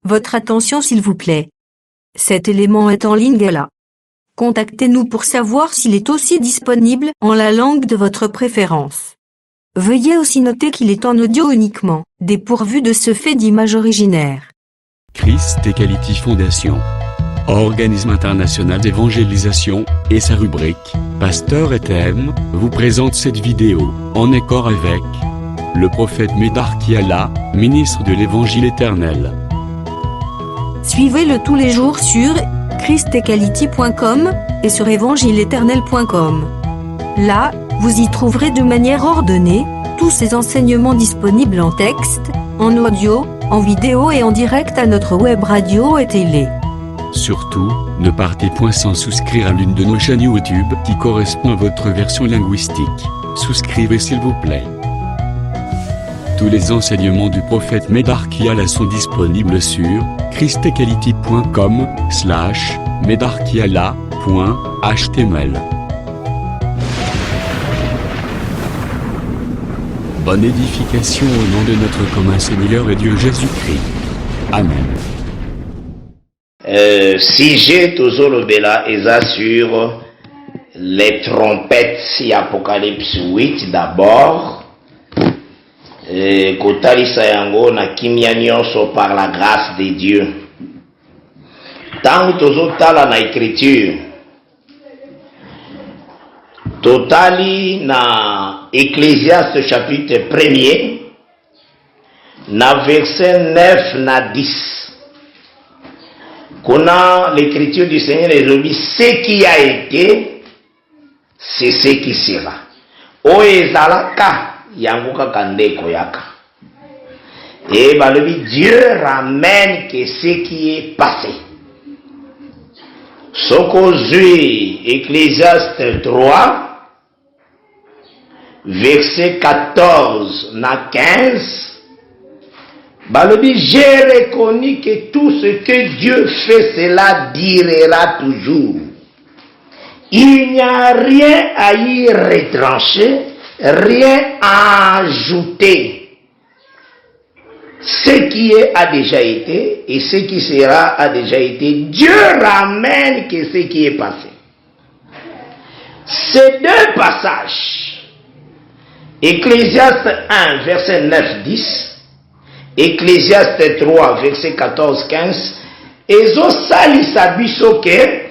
Votre attention s'il vous plaît. Cet élément est en ligne là. Contactez-nous pour savoir s'il est aussi disponible en la langue de votre préférence. Veuillez aussi noter qu'il est en audio uniquement, dépourvu de ce fait d'image originaire. Christ Equality Foundation, organisme international d'évangélisation, et sa rubrique « Pasteur et thème » vous présente cette vidéo, en accord avec le prophète Médar Kiala, ministre de l'Évangile éternel. Suivez-le tous les jours sur christequality.com et sur évangileéternel.com. Là, vous y trouverez de manière ordonnée tous ces enseignements disponibles en texte, en audio, en vidéo et en direct à notre web radio et télé. Surtout, ne partez point sans souscrire à l'une de nos chaînes YouTube qui correspond à votre version linguistique. Souscrivez s'il vous plaît. Tous les enseignements du prophète Médar Kiala sont disponibles sur christequality.com/medarkiala.html. Bonne édification au nom de notre commun Seigneur et Dieu Jésus-Christ. Amen. Si j'ai toujours le bela eza sur les trompettes, si Apocalypse 8 d'abord, kotalisa yango na kimia nyonso par la grâce de Dieu. Tangu tozotala na écriture, totali na Ecclésiaste chapitre 1er, na verset 9 na 10. Qu'on l'écriture du Seigneur est dit, ce qui a été, c'est ce qui sera. O ezalaka, yanguka kandeko yaka. Et balobi, Dieu ramène que ce qui est passé. Sokozui, Ecclésiaste 3, verset 14 na 15. Balobi, j'ai reconnu que tout ce que Dieu fait, cela durera toujours. Il n'y a rien à y retrancher, rien à ajouter. Ce qui est a déjà été et ce qui sera a déjà été. Dieu ramène que ce qui est passé. Ces deux passages, Ecclésiaste 1, verset 9-10, Ecclésiaste 3, verset 14-15, ezo salisa biso ke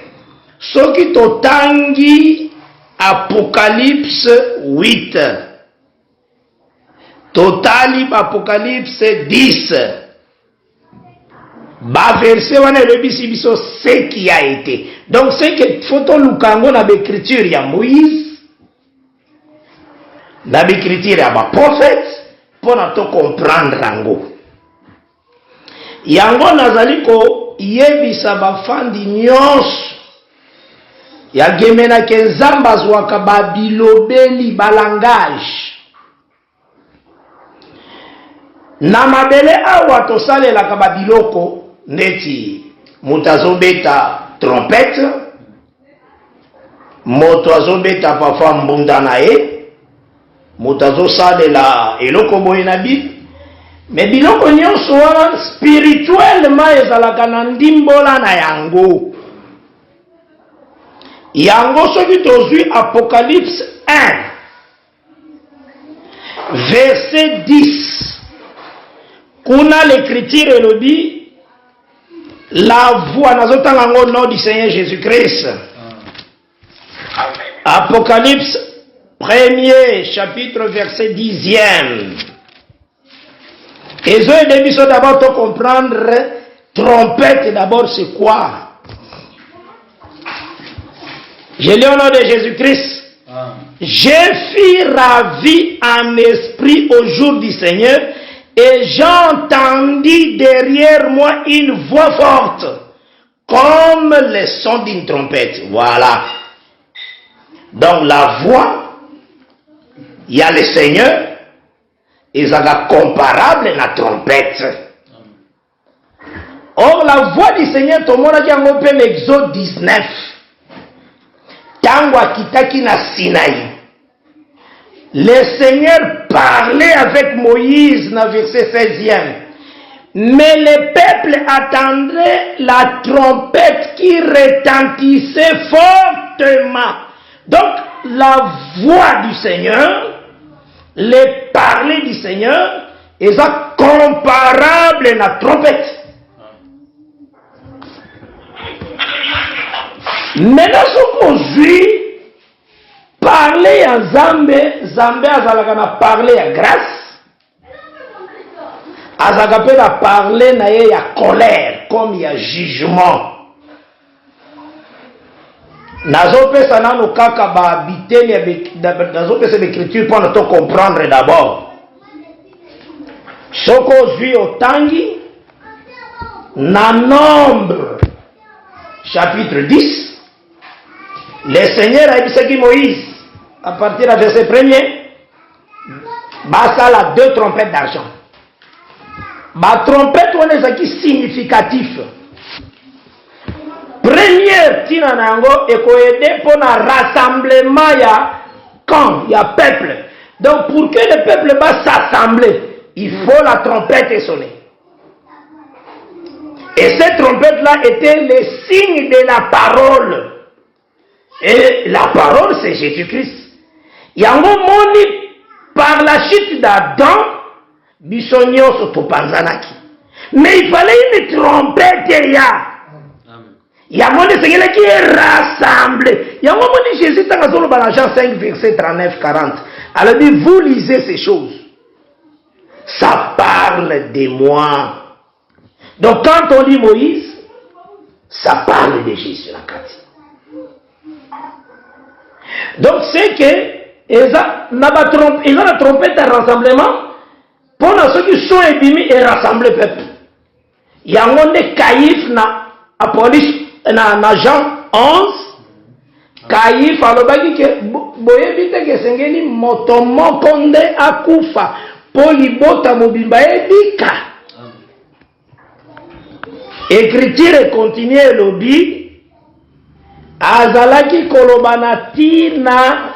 soki totangi Apocalypse 8, totali Apocalypse 10, ba verset wana elobisi biso ce qui a été. Donc c'est que photo lukango na l'écriture ya Moïse, na l'écriture ya ba prophète, pour na to comprendre rango. Yango nazali ko yebisa bafandi nyonso ya gemena ke nzambe azwaka babilobeli balangage na mabele awa tosalelaka babiloko ndeti moto azobeta trompette, moto azobeta parfois mbunda na ye, moto azosalela eloko boye na bible. Mais biloko nyonso wana spirituellement ezalaka na ndimbola na yango. Yango soki tozwi Apocalypse 1, verset 10. Kuna l'écriture elobi, la voix, nazotanga ngo nom du Seigneur Jésus-Christ. Apocalypse 1er, chapitre verset 10e. Et je dois d'abord te comprendre, trompette d'abord c'est quoi? Je lis au nom de Jésus-Christ. Je fus ravi en esprit au jour du Seigneur et j'entendis derrière moi une voix forte comme le son d'une trompette. Voilà. Donc la voix, il y a le Seigneur. Ils sont comparables à la trompette. Or, la voix du Seigneur, tout le monde a dit en Exode 19. Tango kitaki na Sinaï. Le Seigneur parlait avec Moïse dans le verset 16e. Mais le peuple attendrait la trompette qui retentissait fortement. Donc, la voix du Seigneur, les parler du Seigneur, est comparable à la trompette. Maintenant, ce qu'on suit, parler à Zambé azalaka parler à grâce. Azagapé a parlé na ye ya colère, comme il y a jugement. Nazopesa nano kaka ba biteni nazopesa l'écriture pour nous comprendre d'abord. Soko zui otangi na Nombre chapitre 10. Le Seigneur a dit ce qui Moïse à partir du verset 1er basa la 2 trompettes d'argent. Ma trompette on est qui significatif. Première tina nango et aider pour un rassemblement ya camp, ya peuple. Donc pour que le peuple va s'assembler, il faut la trompette sonner. Et cette trompette là était le signe de la parole. Et la parole c'est Jésus-Christ. Yango moni par la chute d'Adam bisogno sotopanzanaki. Mais il fallait une trompette ya. Yango ne c'est qui est rassemblé. Yango moni Jésus dans Jean 5 verset 39-40. Alors dit vous lisez ces choses. Ça parle de moi. Donc quand on dit Moïse, ça parle de Jésus la carte. Donc c'est que ils ont la trompette à rassemblement pour ceux qui sont ébimi et rassemblés peuple. Il y a un caïf na police na Jean 11. Caïf alobaki que boyebite que sengeli motomo konde akufa polibota mobimba ebika. Écriture continue lobby azalaki kolobana tina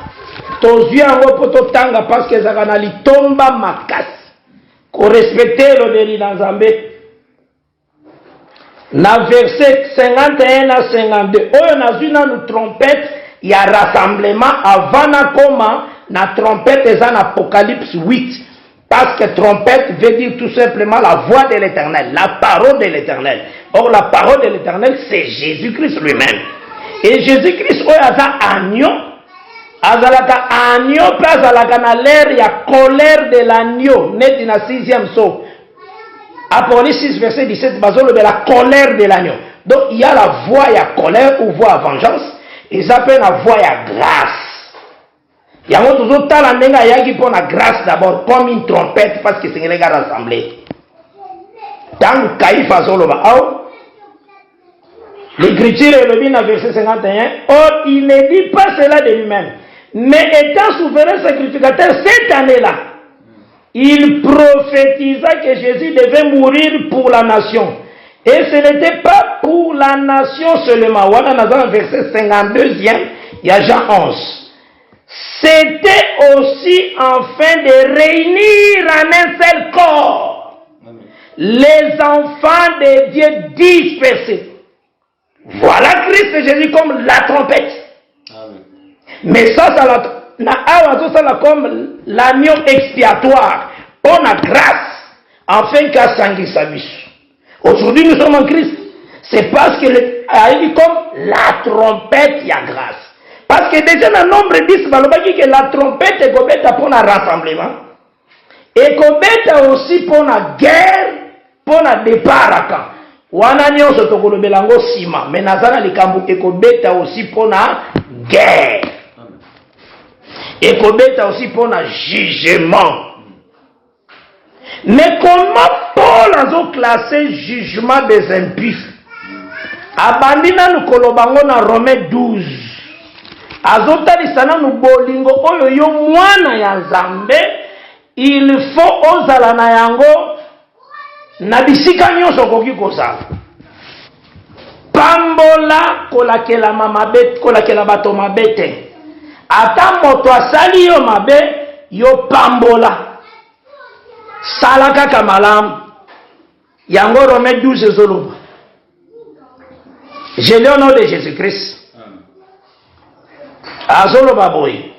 tozwi yango po totanga parce que ezalaka na litomba makasi korespecte elobeli na Nzambe na verset 51 à 52 oyo nazwi nanu trompette ya rassemblement avant na koma na trompette eza na Apocalypse 8 parce que trompette veut dire tout simplement la voix de l'Éternel, la parole de l'Éternel. Or la parole de l'Éternel c'est Jésus-Christ lui-même. Et Jésus-Christ oyo aza agneau azalaka agneau pe azalaka na l'air ya colère de l'agneau neti na 6e saut. Apocalypse 6 verset 17 bazolo de la colère de l'agneau. Donc il y a la voix ya colère ou voix à vengeance, ils appellent la voix ya grâce. Yango toujours tala ndenga yaki pour la grâce d'abord comme une trompette parce que c'est les gars rassemblés. Dans Caïphe azoloba au l'écriture est le bien verset 51. Or il ne dit pas cela de lui-même, mais étant souverain sacrificateur cette année-là, il prophétisa que Jésus devait mourir pour la nation. Et ce n'était pas pour la nation seulement. Voilà dans le verset 52e, il y a Jean 11. C'était aussi afin de réunir en un seul corps les enfants de Dieu dispersés. Voilà Christ et Jésus comme la trompette. Amen. Mais ça comme l'agneau expiatoire pour la grâce, afin qu'à Sangui Sabis. Aujourd'hui nous sommes en Christ. C'est parce que dit comme la trompette y a grâce. Parce que déjà dans le nombre 10, que la trompette est pour un rassemblement. Et qu'on aussi pour la guerre, pour le départ à camp. Wana nyonso tokolobelango sima mais nazana likambo ekobeta aussi pona guerre ekobeta aussi pona jugement. Mais comment Paul a classé jugement des impies? Abandina nous kolobango na Romains 12 azotalisana nu bolingo oyo yo mwana ya Nzambe il faut ozala na yango na bisika nyonso koki kozala pambola kolakela mabe kolakela bato mabe te ata moto asali yo mabe yo pambola sala kaka malamu Yango Romains 12 Zolo. Je lis au nom de Jésus-Christ. Azolo Baboy.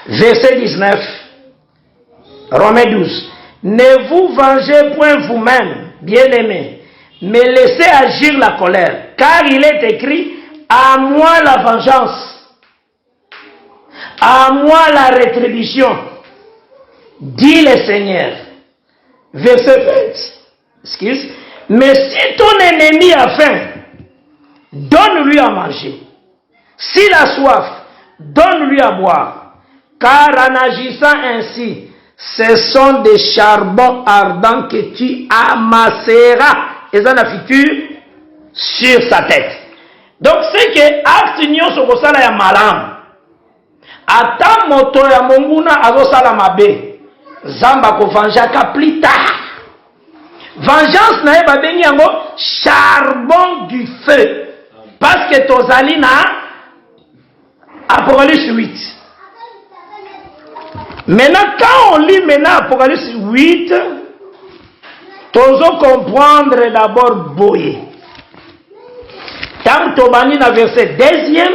Verset 19. Romains 12. Ne vous vengez point vous-même, bien-aimés, mais laissez agir la colère, car il est écrit, à moi la vengeance, à moi la rétribution, dit le Seigneur. Verset 20. Excuse. Mais si ton ennemi a faim, donne-lui à manger. S'il a soif, donne-lui à boire. Car en agissant ainsi, ce sont des charbons ardents que tu amasseras. Et ça, la future sur sa tête. Donc, c'est que acte nyon sokosala ya malam. Ata moto ya monguna azosala mabe. Zamba ko vengeaka plus tard. Vengeance na eba bengi yango charbon du feu. Parce que tozali na Apocalypse 8. Maintenant, quand on lit maintenant Apocalypse 8, tozo comprendre d'abord boye. Tant tobani na verset 2e,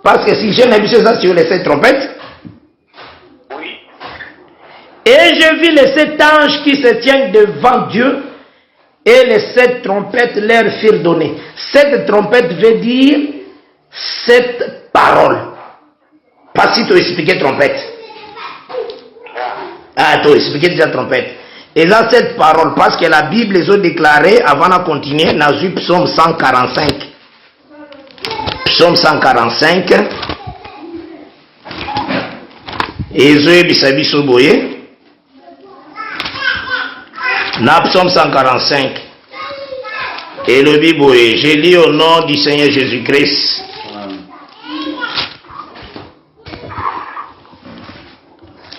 parce que si je n'ai vu ça sur les 7 trompettes. Oui. Et je vis les 7 anges qui se tiennent devant Dieu, et les 7 trompettes leur firent donner. 7 trompettes veut dire 7 paroles. Pas si tu expliquais trompette. Ah, tu expliquais déjà trompette. Et là, cette parole, parce que la Bible les a déclarées avant de continuer, dans le psaume 145. Psaume 145. Et Zoé Bissabi Soboye. Dans psaume 145. Et le Biboye, j'ai lu au nom du Seigneur Jésus-Christ.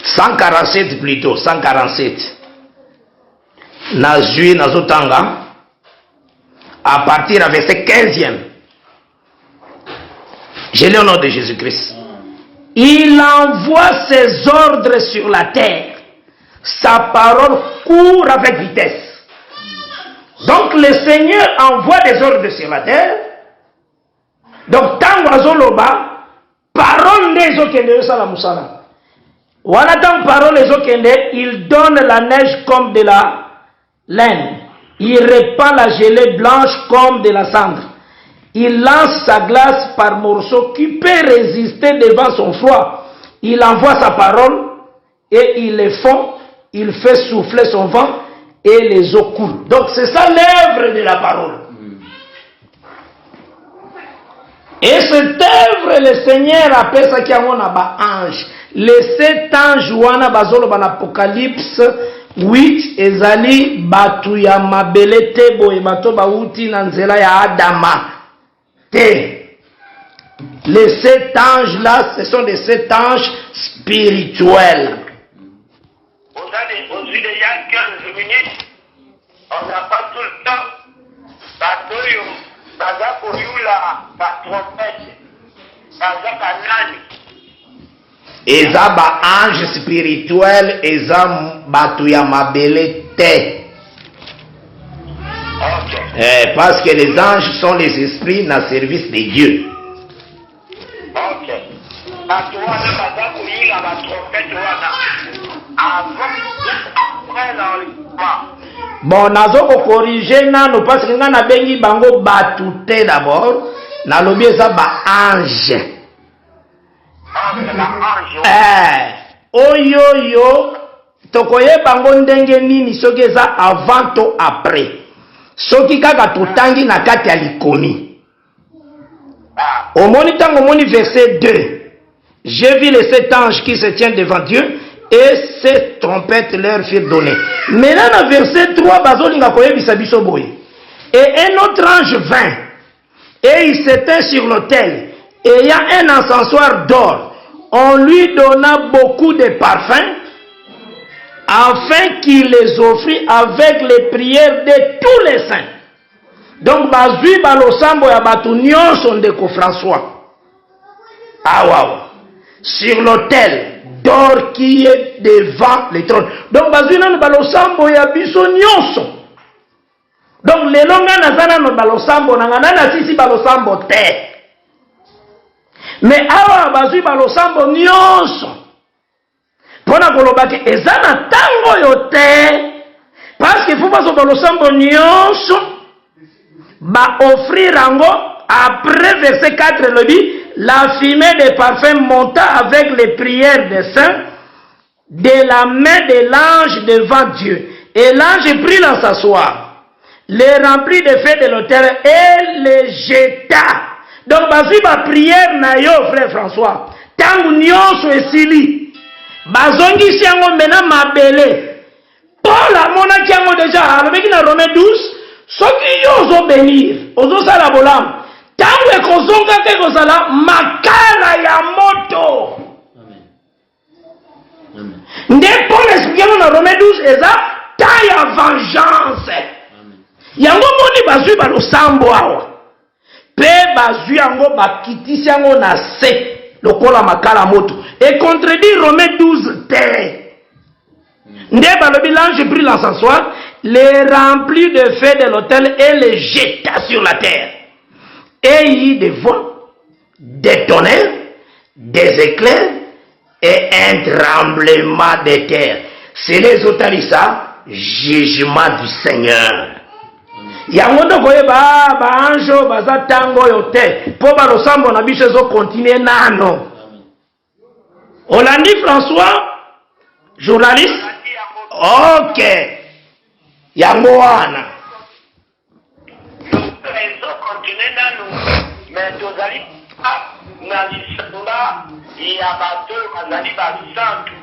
« 147 plutôt, 147. Nazui Nazotanga, à partir du verset 15e. Je lis au nom de Jésus-Christ. Il envoie ses ordres sur la terre. Sa parole court avec vitesse. Donc le Seigneur envoie des ordres sur la terre. Donc, tant Wazoloba, parole des okende sala musala. Voilà tant parole des okende, il donne la neige comme de la laine. Il répand la gelée blanche comme de la cendre. Il lance sa glace par morceaux qui peut résister devant son froid. Il envoie sa parole et il les fond. Il fait souffler son vent et les eaux coulent. Donc c'est ça l'œuvre de la parole. Et cette œuvre, le Seigneur appelle ça qui a mon ange. Les 7 anges wana bazolo ban Apocalypse 8 ezali batu ya mabele te boye bato bauti na nzela ya Adama te. Les 7 anges là, ce sont des 7 anges spirituels. Aujourd'hui, il y a 15 minutes, on n'a pas tout le temps. Baza koyula ba trompette, baza kanani. Eza ba ange spirituel, eza batu ya mabele te. Okay. Parce que les anges sont les esprits dans le service de Dieu. Ok. Batu wana baza koyula ba trompette wana. Après l'enlèvement. Bon, nazo ko corriger nano parce que ngana bengi bango batu te d'abord, na lobi eza ba ange. Oyo tokoye bango ndenge nini soki eza avant to après. Soki kaka totangi na kati ya likomi. Omoni tango moni verset 2. J'ai vu les 7 anges qui se tiennent devant Dieu et 7 trompettes leur firent donner. Maintenant dans verset 3 bazolinga koyebisa biso boye. Et un autre ange vint et il s'éteint sur l'autel ayant un encensoir d'or. On lui donna beaucoup de parfums afin qu'il les offrit avec les prières de tous les saints. Donc bazui balosambo ya batu nyonso ndeko François. Ah waouh. Sur l'autel d'or qui est devant le trône. Donc, bazina no balosambo ya biso nyonso. Donc, les longa nazana no balosambo, nangana sisi balosambo te. Mais awa bazui balosambo nyonso. Pona kolobaki ezana tango yo te. Parce qu'il faut pas que balosambo nyonso ba offrir ango après verset 4 le dit. La fumée des parfums monta avec les prières des saints de la main de l'ange devant Dieu. Et l'ange prit dans s'asseoir, les remplit de feu de l'autel et les jeta. Donc, bazui ba prière na yo, frère François. Tangu nyonso esili. Bazongi siango mena mabele. Paul a mona kiango déjà. Alobeki na Romains 12. Soki yo ozo bénir. Ozo sala bolam. Tangu ekozonga ke kozala makala ya moto. Amen. Nde Paul expliquant dans Romains 12 eza ta ya vengeance. Amen. Yango moni bazui balosambo awa. Pe bazui yango bakitisi yango na se lokola makala moto. Et contredit Romains 12 te. Nde balobi l'ange prit l'encensoir, les remplit de feu de l'autel et les jeta sur la terre. Et il y eut des voix, des tonnerres, des éclairs et un tremblement de terre. C'est les autalisa, jugement du Seigneur. Yango to koye ba anjo baza tango yo te po ba losambo na biso zo continuer nano. Olandi François, journaliste. OK. Yango wana. Mais tozali na lisanga ya bato bazali basantu,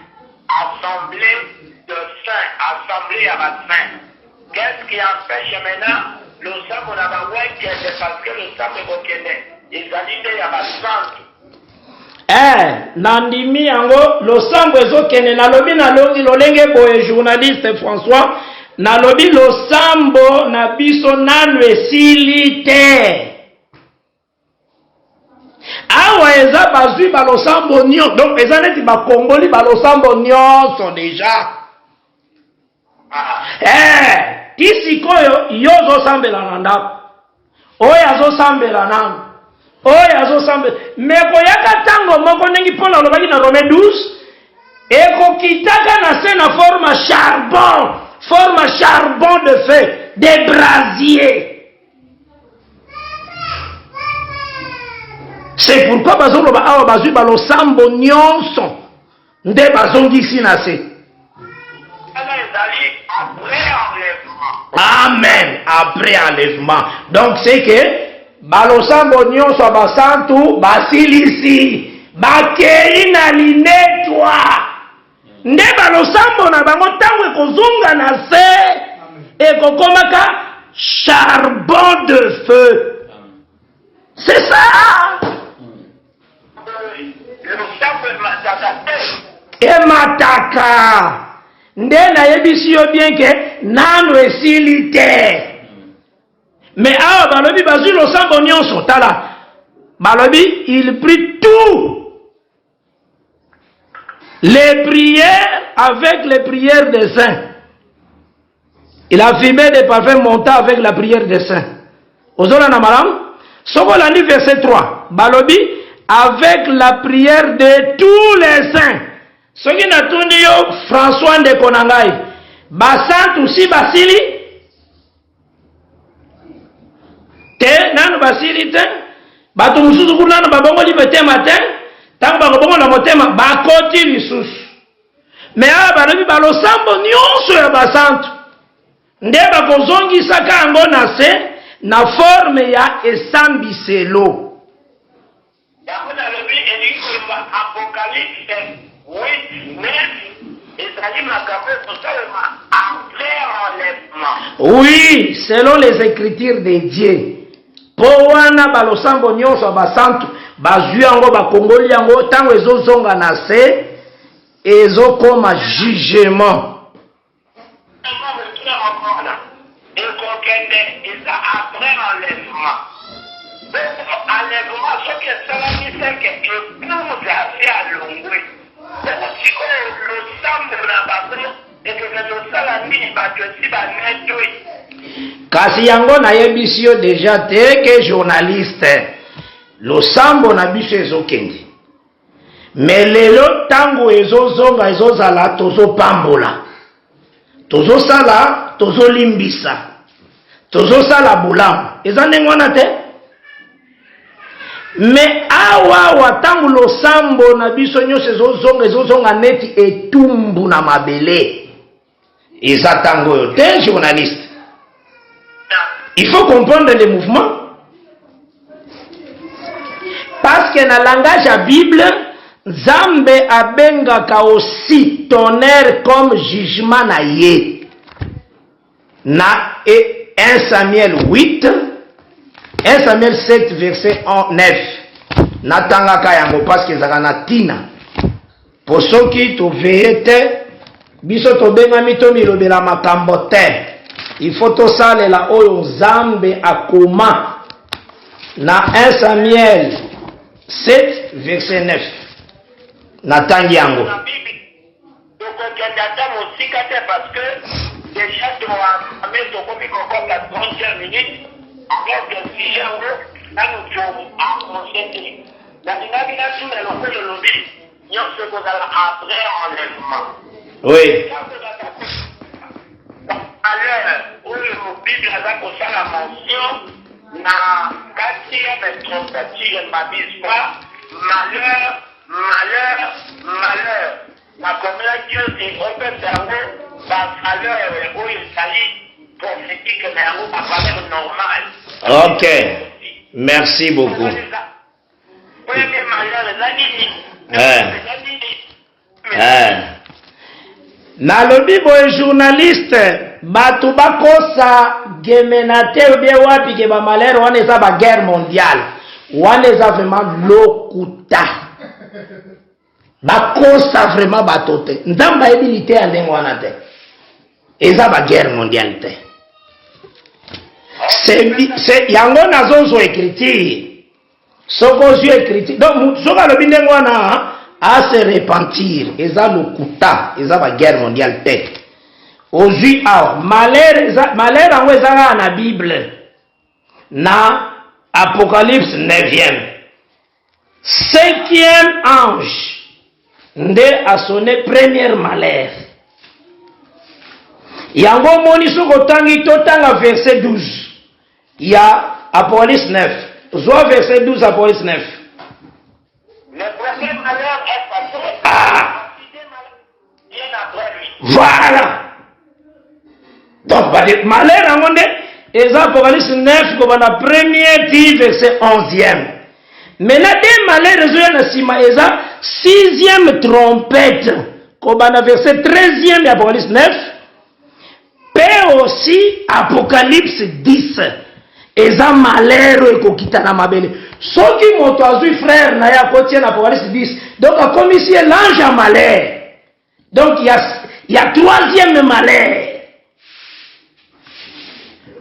assemblée de saints, assemblée ya basaints. Qu'est-ce qui empêche maintenant le sang na bango c'est parce que le sang est bokene ezali nde ya basantu. Nandimi yango losambo ezokene nalobi nalongi lolenge boye journaliste François nalobi losambo na biso nanu esili te. Awa eza bazui balosambo nyonso. Donc eza neti bakongoli balosambo nyonso déjà. Tisikoyo yo ozosambela na ndako. Oyo azosambela nango. Oyo azosambela. Mais koyaka tango moko ndenge Paul alobaki na Romains 12 ekokitaka na se na forme charbon de feu, des brasiers. C'est pourquoi bazoloba awa bazui balosambo nyonso nde bazongisi na se. Amen. Après enlèvement. Donc c'est que balosambo nyonso basantu basilisi bakei na linetwa. Nde balosambo na bango tango ekozonga na se ekokomaka charbon de feu. C'est ça. Et mataka. Nde na yebisi yo bien que nano esili te. Mais awa balobi bazui losambo nyonso tala. Balobi il prit tout. Les prières avec les prières des saints. Il a fumé des parfums montant avec la prière des saints. Ozola na malam. Sokolandi verset 3. Balobi avec la prière de tous les saints. Soki natundi yo François Ndeko nangai. Basantu si basili. Te nanu basili te. Batu mususu kuna nanu babongo li betema te. Tango bakobongo na motema bakoti lisusu. Mais awa balobi balosambo nyonso ya basantu. Nde bakozongisaka yango na se na forme ya esambiselo. Apocalypse 8, 9, ezali makambo tosalema après enlèvement. Oui, selon les écritures de Dieu. Po wana balosambo nyonso basantu bazwi yango bakongoli yango tango ezozonga na se ezokoma jugement. Après enlèvement. Enlèvement, ce que cela dit, c'est que épouse a fait à l'ongoué. kasi yango nayebisi yo déjà te que journaliste losambo na biso ezokende mais lelo tango ezozonga ezozala tozopambola tozosala tozolimbisa tozosala bolamu eza ndenge wana te mais awa tango losambo na biso nyonso ezozonga neti etumbu na mabele eza tango oyo te journaliste. Il faut comprendre les mouvements. Parce que dans le langage à Bible, Zambe abengaka aussi tonnerre comme jugement na ye. Na 1 Samuel 8, 1 Samuel 7 verset 9. Natangaka yango parce que zaka tina. Pour ceux qui to veyete, biso to bengami to milobela makambo te. Il faut tout ça la oyo Zambe akoma na 1 Samuel 7 verset 9 na tangi yango parce que déjà tu as amené ton copie encore la 30e minute avant que si j'avoue là nous sommes à concentrer la dynamique là tout le monde le lobby nous ce qu'on a après enlèvement oui. Alors, où le Bible a comme ça la mention, na 4e trompetie, ma bise pas, malheur, malheur, malheur. La commune Dieu dit, on peut faire la valeur où il s'agit prophétique, mais où la valeur normale. Ok, merci beaucoup. Premier malheur, la nalobi boye journaliste bato bakosa gemenate obie wapi ke ba malheur wana eza ba guerre mondiale wana eza vraiment lokuta bakosa vraiment bato te nzambe ayebi te ya ndenge wana te eza ba guerre mondiale te c'est yango nazozwa écriture soko ozwi écriture donc soki alobi ndenge wana à se repentir eza lokuta eza ba guerre mondiale te ozwi awa malheur yango ezaka na Bible na Apocalypse 9e 5e ange nde asone première malheur yango moni soki otangi totanga verset 12 ya Apocalypse 9 zwa verset 12 Apocalypse 9. Le premier malheur est passé. Ah. Bien après lui. Voilà. Donc, malheur en monde, et Apocalypse 9, comme on a premier dit verset 11e. Maintenant, des malheurs, ils ont 6e trompette, comme on a verset 13e d'Apocalypse 9, mais aussi Apocalypse 10. Eza malheur ekokita na mabele soki moto azui frère na ya kotia na Apocalypse 10 donc a comme ici l'ange à malheur donc il y a troisième malheur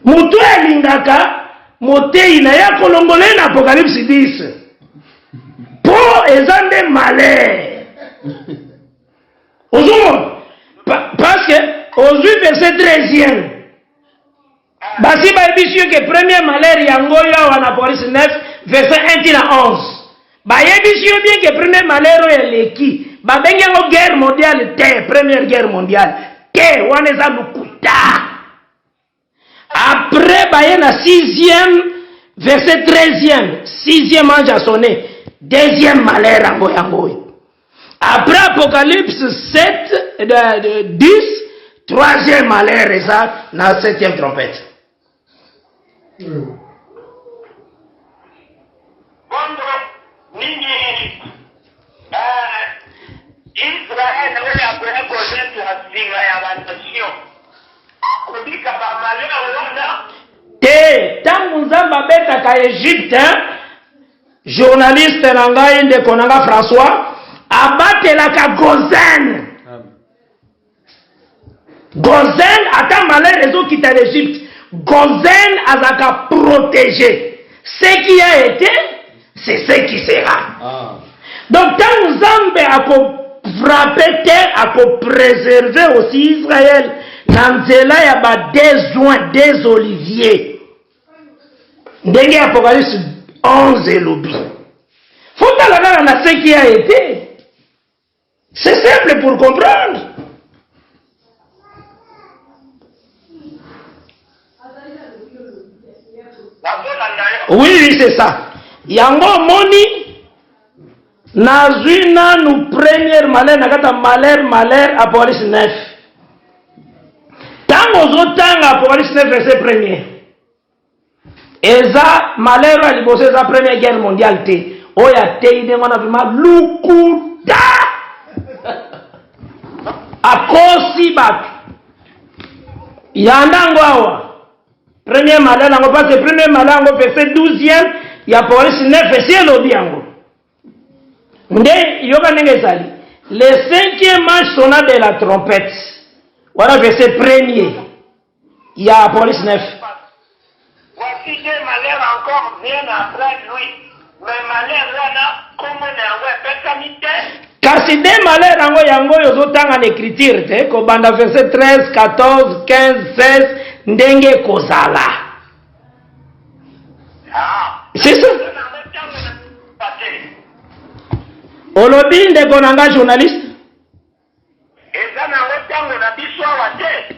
moto elingaka motei na ya kolongole na Apocalypse 10 po eza nde malheur ozomona parce que ozui verset 13e basi bayebisi que premier malheur yango yo wana Apocalypse 9 verset 1 tina 11 bayebisi yo bien que premier malheur oyo eleki babengi yango guerre mondiale te première guerre mondiale te wana eza lukuta après baye na 6e verset 13e 6e ange a sonné deuxième malheur yango oyo après Apocalypse 7 10 troisième malheur eza na 7e trompette. Quando ninguém Israel ele apoia projeto assim a nation kudika ba malheur wala te tangu nzambe abetaka Egypte journaliste na ngai ndeko na nga François abatelaka Gozen ata malheur ezokita l'Égypte Gozen azaka protégé. Ce qui a été, c'est ce qui sera. Donc, tant Nzambe a frapper terre, à préserver aussi Israël. Nanzela ya ba des oliviers. Ndenge Apocalypse 11 et lobby. Faut pas la ce qui a été. C'est simple pour comprendre. Oui, c'est ça. Yango moni nazuna nous première malheur nakata malheur Apocalypse 9. Tango zotanga Apocalypse 9 verset 1er. Eza malheur à liboso eza première guerre mondiale te. Oya te ide ngona vima lukuta. Akosi batu. Yandango awa. Premier malheur nango parce que premier malheur nango verset 12e ya Apocalypse 9 verset lobi yango. Nde yoka ndenge zali. Le 5e manche sonna de la trompette. Voilà verset 1er. Il y a Apocalypse 9. Voici deux malheurs encore viennent après lui. Mais malheur là, comment on a car c'est des malheurs yango yozotanga en écriture te ko banda verset 13, 14, 15, 16 ndenge kozala. C'est ça. Olobi ndeko nanga journaliste.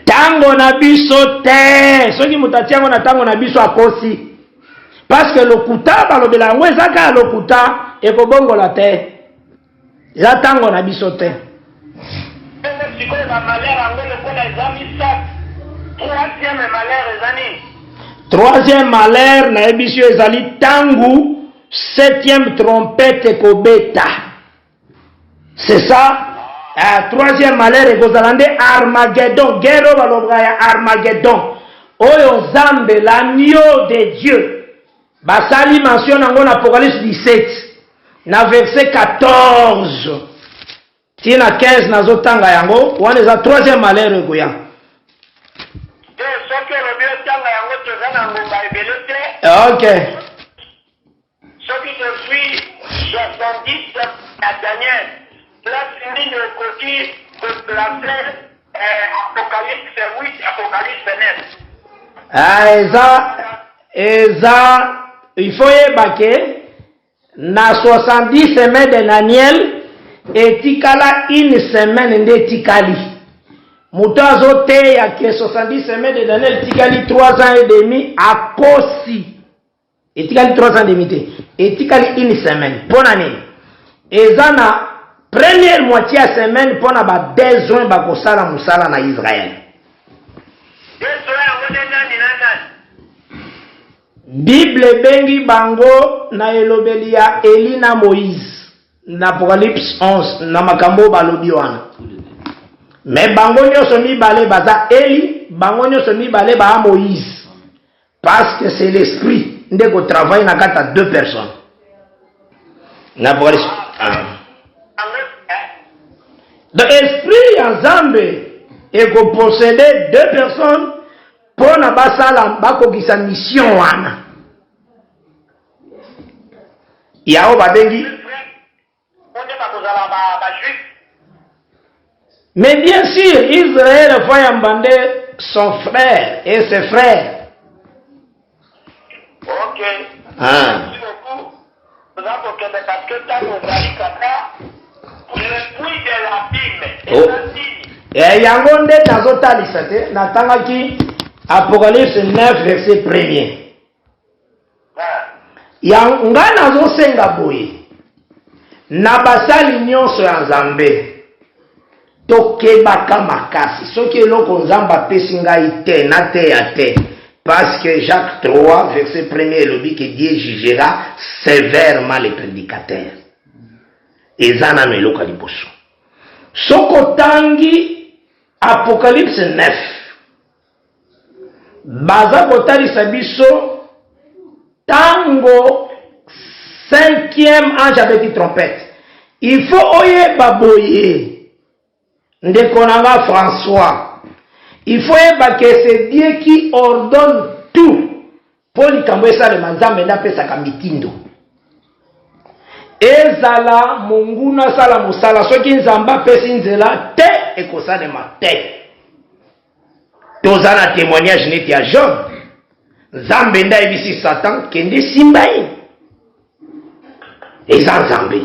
Tango na biso te. Soki mutatiango na tango na biso akosi. Parce que lokuta balobela yango ezaka lokuta ekobongola te. Ya tango na biso te. Troisième malheur na ebisio ezali tangu septième trompette ekobeta. C'est ça. Troisième malheur ekozalande Armageddon. Guerre balobra ya Armageddon. Oyo Zambe l'agneau de Dieu. Basali mention nango na Apocalypse 17. Na verset 14. Tina 15 nazotanga yango. Wana eza troisième malheur ekoya. Ok. Ce qui te suit, 70 à Daniel. Là, c'est une copie de placer Apocalypse 8, Apocalypse 9. Eza, il faut yebake, na 70 semaines de Daniel, etikala une semaine de tikali. Mutazo te ya ke 70 semaines de Daniel, etikali 3 ans et demi à Kosi. Etikali 3 ans et demi te. Etikali une semaine. Pour l'année. Eza na première moitié à semaine pour na ba besoin ba kosala musala na Israël. Bible bengi bango na elobeli ya Eli na Moïse na Apocalypse 11 na makambo balobi wana. Mais bango nyonso mibale baza Eli, bango nyonso mibale ba Moïse. Parce que c'est l'esprit ndeko travaille na kata deux personnes. Na Apocalypse 1. Donc l'esprit en Zambé est posséder deux personnes pour na basala bakokisa mission wana. Yao babengi. Mais bien sûr, Israël faut yambande son frère et ses frères. Ok. Merci beaucoup. Nous avons parce que tant que vous allez le puits de l'abîme. Et yango nde nazotalisa te natangaki Apocalypse 9 verset 1er. Nga nazosenga boye na basali nyonso ya Nzambe tokebaka makasi soki eloko Nzambe apesi ngai te na te ya te. Parce que Jacques 3 verset 1er elobi que Dieu jugera sévèrement les prédicateurs. Eza nano eloko liboso. Soko tangi Apocalypse 9 baza kotalisa biso tango 5e ange avec une trompette. Il faut oyeba boye ndeko nanga François. Il faut oyeba que c'est Dieu qui ordonne tout pour likambo esa le manzambe na pesa ka mitindo. ezala monguna sala mosala soki nzamba pesi nzela te ekosalema te. Toza na témoignage neti ya Job. Nzambe nda ebisi Satan kende simba ye. Eza nzambe.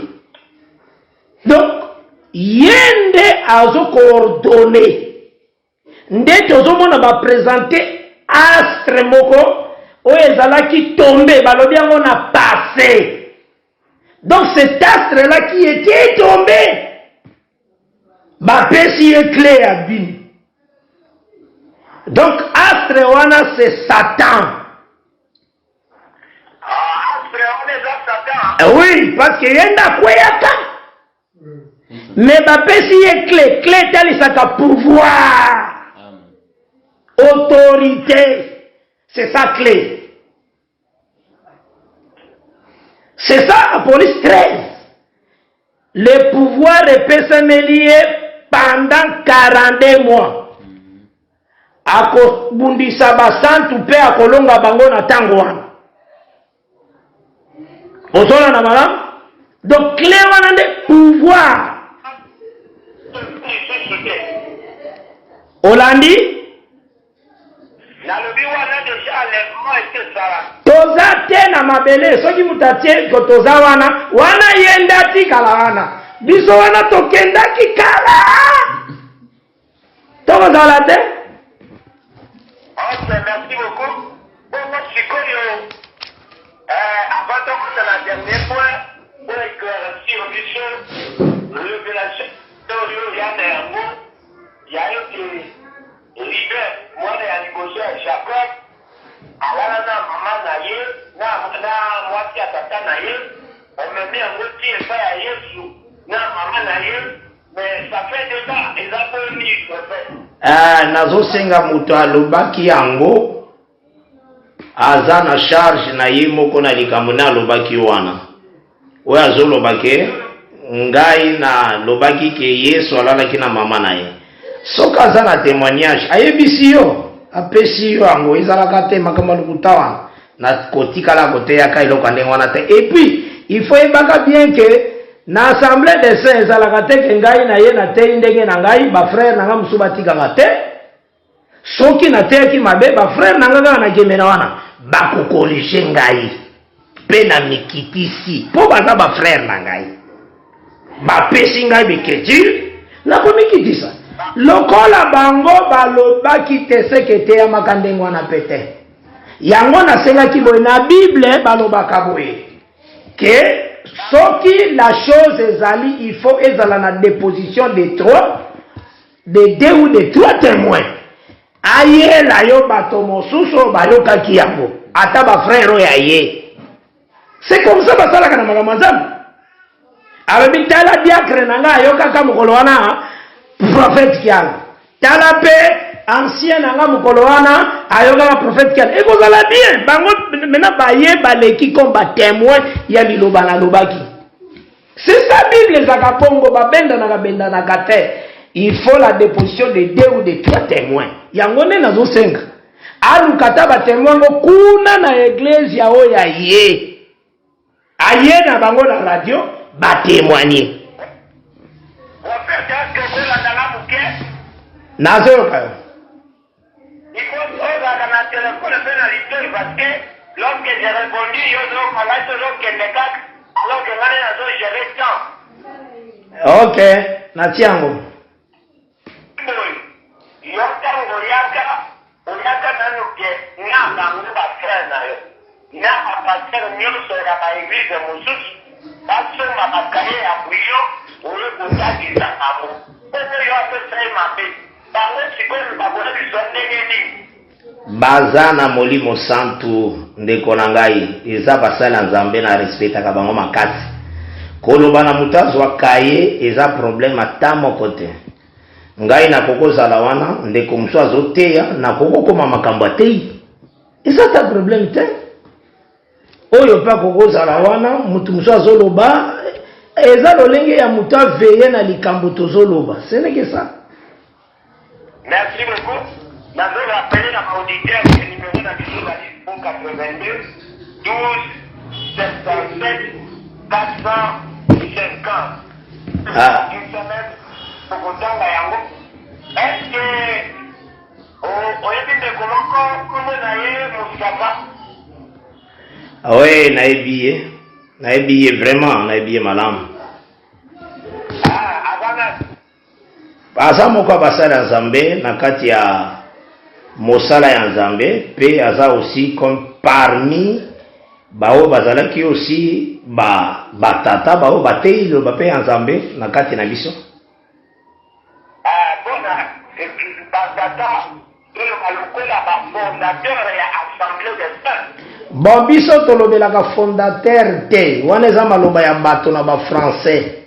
Donc yende azo coordonné. Nde tozomona ba présenter astre moko oyo ezalaki tombé balobi yango na passé. Donc cet astre là qui était tombé bapesi ye clé ya bino. Donc astre wana c'est Satan. Oui, parce que yenda kweyaka. Mais bapesi ye clé, clé talisaka pouvoir. Autorité. C'est sa clé. C'est ça la police 13. Le pouvoir est lié pendant 42 mois. Akobundisa basantu pe akolonga bango na tango wana. Ozola na malam? Donc clé wana de pouvoir. Olandi? Toza te na mabele soki mutatie ko toza wana yenda tikala wana. Biso wana tokenda kikala. Toza la te? Ok, merci beaucoup. Bon, moi, je suis connu. Avant de commencer la dernière fois, pour éclaircir le révélation de Yann, il y a eu des leaders, moi, il y a négocié avec Jacob, alors là, maman naïe, na moitié à tata naïe, on me met un outil et pas à Yesu, na maman naïe, mais ça fait déjà, ils ont pas mis, nazo senga muto alobaki yango aza na charge na ye moko na likambo na alobaki wana oyo azolobake ngai na lobaki ke Yesu alalaki na mama na ye soki aza na témoignage ayebisi yo apesi yo yango ezalaka te makambo lokuta wana na kotikala koteyaka eloko ndenge wana te. Et puis il faut yebaka bien que na assemblée de saints ezalaka te ke ngai na ye na te ndenge na ngai ba frère na nga musu batikaka te soki na teyaki mabe ba frère na nga kaka na kemena wana bakokolige ngai pe na mikitisi po baza ba frère na ngai bapesi ngai bikritire na komikitisa lokola bango balobaki te seke teyamaka ndenge wana pe te yango nasengaki boye na Bible balobaka boye ke soki la chose ezali, il faut ezala na déposition de 3, de 2 ou de 3 témoins. Aye la yo bato mosusu bayoka kiyango, ata ba frère oya ye. C'est comme ça basala kana magamazam. Arabi tala diacre nanga yoka ka mukolo wana prophète kiyango. Tala pe ancien nanga mukolo wana ayoka prophète kiyango. Et vous allez bien, bango maintenant baye baleki comme ba témoin ya biloba na lobaki. C'est ça Bible ezaka pongo babenda na benda na kate. Il faut la déposition de 2 ou de 3 témoins. Yango ne nazo senga. Alu kata ba témoin ngo kuna na église ya oya ye. Aye na bango na radio ba témoigner. Nazo ka. Il faut oza na téléphone pénalité parce que lorsque j'ai répondu yo no kala toujours que les gars alors que ngane nazo gérer temps. OK, na tiango. Yo tango oyaka nanu ke na bango ba frère na yo. Na pasteur nyonso ya ba église mosusu basoma bakaye ya buyo oyo kotaki za amo. Oyo yo apesa mabe. Bango sikoyo bakola biso ndenge nini. Baza na molimo santu ndeko na ngai eza basala nzambe na respectaka bango makasi. Koloba na mutazo akaye eza problème ata moko te. Ngai na kokozala wana ndeko musu azoteya na kokokoma makambo atei. Eza ta problème te. Oyo pa kokozala wana mutu musu azoloba eza lolenge ya mutu aveye na likambo tozoloba. Ce n'est que ça. Merci beaucoup. Je vais rappeler la auditeur le numéro de la 82 12 77 400 5 ans. Ah. Une semaine, pour autant, est-ce que comment Moustapha? Oui, naïbié, vraiment, naïbié malam. Ah, avant aza moko basala Nzambe na kati ya mosala ya Nzambe pe aza aussi comme parmi bao bazalaki aussi batata bao batei lo bape ya Nzambe na kati na biso. Bona batata le fondateur ya Assemblée des Saints. Bon biso tolobelaka fondateur te wana eza maloba ya bato na ba français.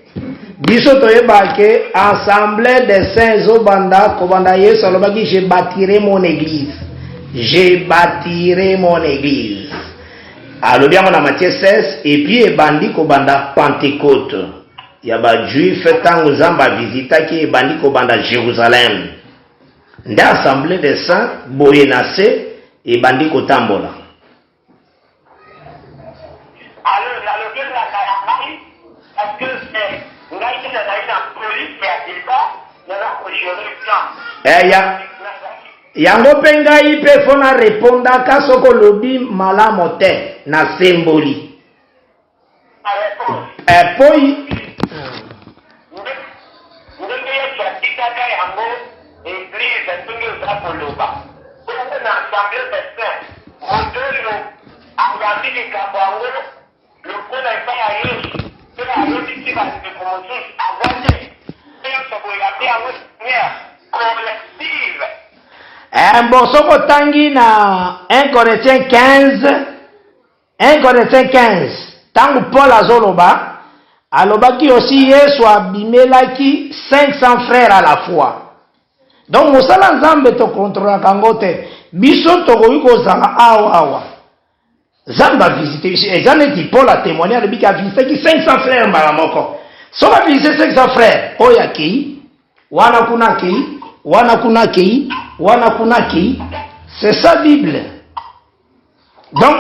Biso toyebake Assemblée des Saints ezobanda kobanda Yesu alobaki je bâtirai mon église. Je bâtirai mon église. Alobi yango na Matthieu 16 et puis ebandi kobanda Pentecôte. Ya ba juif tango Nzambe avizitaki ebandi kobanda Jérusalem. Nde Assemblée des Saints boye na se ebandi kotambola. Alors nalobi na kalamai parce que c'est yango mpe ngai mpe fo na repondaka soko olobi malamu te na semboli poi ndenge yesu atikaka yango eglise ndenge eza koloba bongo na assemblée des saints moto oyo agambi likambo yango lokola epai ya yesu mpe ayebisi bandeko mosusu avande nyonso boyabe yango collective. Bon, soko tangi na 1 Corinthiens 15 tangu Paul azoloba alobaki aussi Yesu abimelaki 500 frères à la fois. Donc mosala Nzambe to contrôler kango te biso tokoki kozala awa Nzambe a visité ezaneti Paul a témoigné alobiki a visité 500 frères mbala moko. Soko a visité 500 frères oyo akei wana kuna akei wana kuna akei wana kuna akei. C'est ça Bible. Donc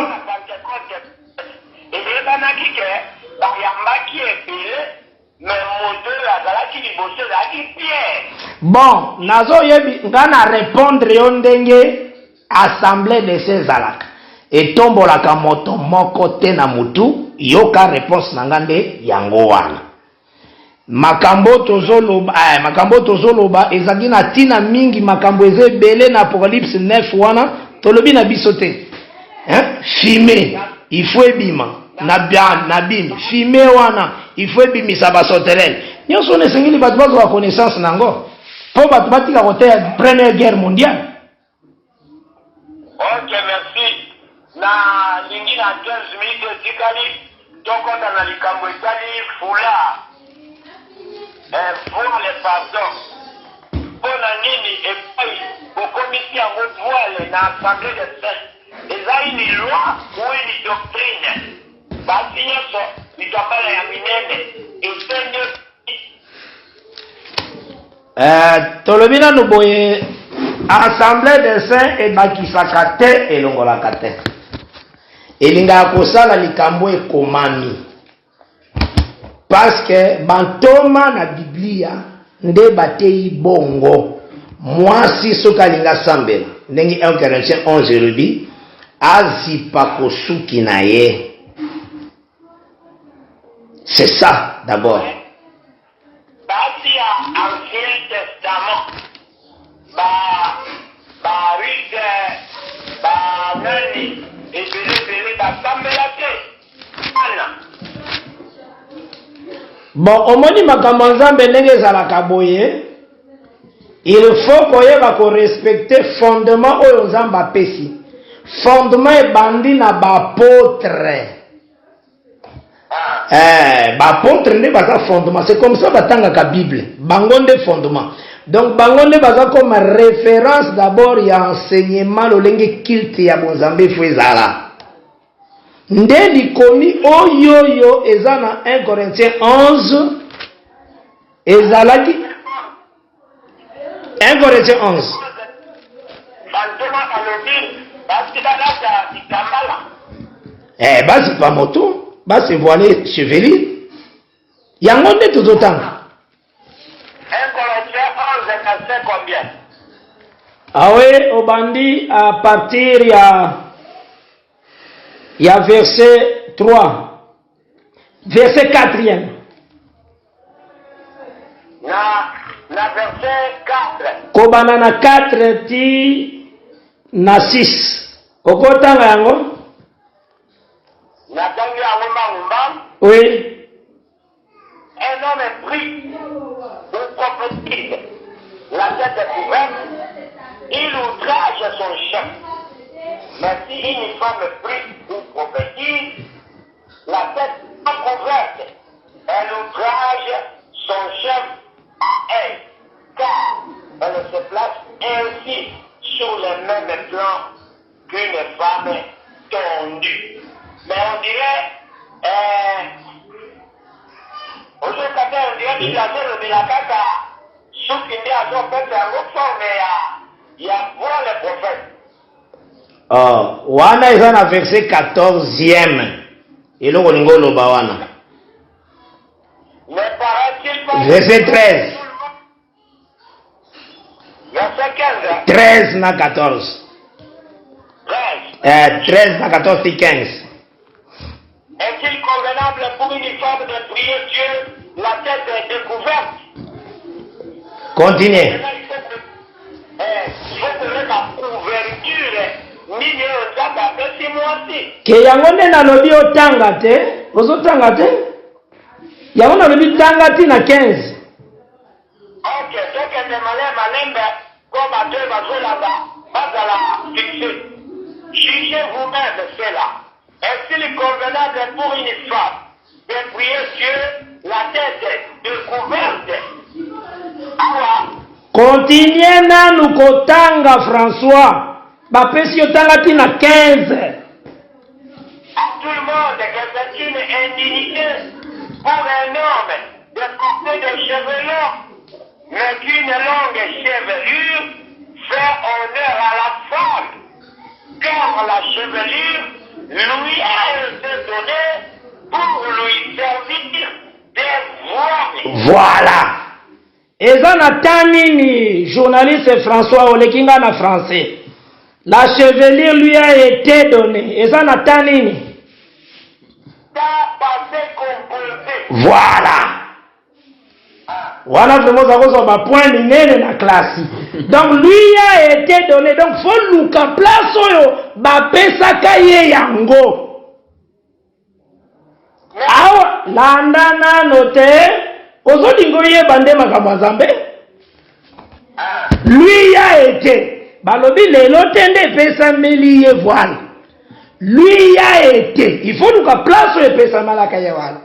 bon, nazo yebi ngana répondre yo ndenge assemblée de ces alaka et tombolaka moto moko te na mutu yoka réponse na ngande yango wana. Makambo tozoloba ezaki na tina mingi makambo ezebele na Apocalypse 9 wana tolobi na biso te. Fumée il faut ebima na bimi fumée wana il faut ebimisa basotelele nyonso ne sengeli bato bazwa connaissance nango po bato batika kote première guerre mondiale. Ok, merci. Na lingi na 15 minutes etikali tokonda na likambo etali fula voile pardon mpona nini epai okomisi yango voile na assemblée des saints eza ini loi ou ini doctrine basi nyonso litambala ya minene esenge tolobi nanu boye assemblée des saints ebakisaka te elongolaka te elingaka kosala likambo ekomami parce que bantoma na Biblia nde batei bongo mwasi soki alinga sambela ndenge 1 Corinthiens 11 elobi azipa kosuki na ye. C'est ça d'abord. basi ya ancien testament barite banani ebelebele basambela te ana. Bon, omoni makambo Nzambe ndenge ezalaka boye il faut koyeba ko respecter fondement oyo Nzambe apesi. Fondement ebandi na bapôtre. Bapôtre nde baza fondement. C'est comme ça batangaka Bible. Bango nde fondement. Donc bango nde baza comme référence d'abord ya enseignement lolenge culte ya bonzambe fo ezala. Nde likomi oyoyo eza na 1 Corinthiens 11 ezalaki 1 Corinthiens 11 basi pa moto basi voilé chevelu Yango nde tozotanga. 1 Corinthiens 11, verset combien? Ah oui, obandi à partir il y a verset 3. Verset 4e. Na verset 4. Kobana na 4 ti na 6. Okotanga yango? Na tangi yango mbangumba. Oui. Un homme est pris ou prophétise, la tête est couverte, il outrage son chef. Mais si une femme est prise ou prophétise, la tête est couverte, elle outrage son chef à elle, car elle se place ainsi sur le même plan qu'une femme tondue. Mais on dirait, aujourd'hui, quand on dirait qu'il a fait de la caca, sauf qu'il y a un fait un reforme, il y a pour les prophètes. Oh, wana eza na verset 14e. Eloko ningo loba wana. Mais paraît-il pas Verset 13. Verset 15. 13 na 14. 13 na 14 et 15. Est-il convenable pour une femme de prier Dieu, la tête est découverte? Continuez. Il faut que la couverture, ni ça fait 6 mois aussi. Ke yango nde nalobi otanga te, ozotanga te. Yango nalobi tanga ti na 15. Ok, ce que c'est malin, comme à deux vasos là-bas, pas à la fixer. Jugez vous-même cela. Est-il convenable pour une femme de prier Dieu, la tête découverte? Continuez nanu kotanga François. Bapesi yotanga ti na 15. À tout le monde que c'est une indignité pour un homme de porter des chevelures, mais qu'une longue chevelure fait honneur à la femme, car la chevelure lui a été donnée pour lui servir des voiles. Voilà. Eza na tanini, journaliste François Olekinga na français. La chevelure lui a été donnée. Eza na tanini. Voilà. Voilà vraiment ça cause ba point minene na classe. Donc lui a été donné. Donc faut luka place oyo ba pesa kaye yango. Awa landa na note ozodingo ye bande makambo nzambe. Lui a été balobi lelo tende pesa meli ye voile. Lui a été. Il faut luka place oyo pesa malaka ye voile.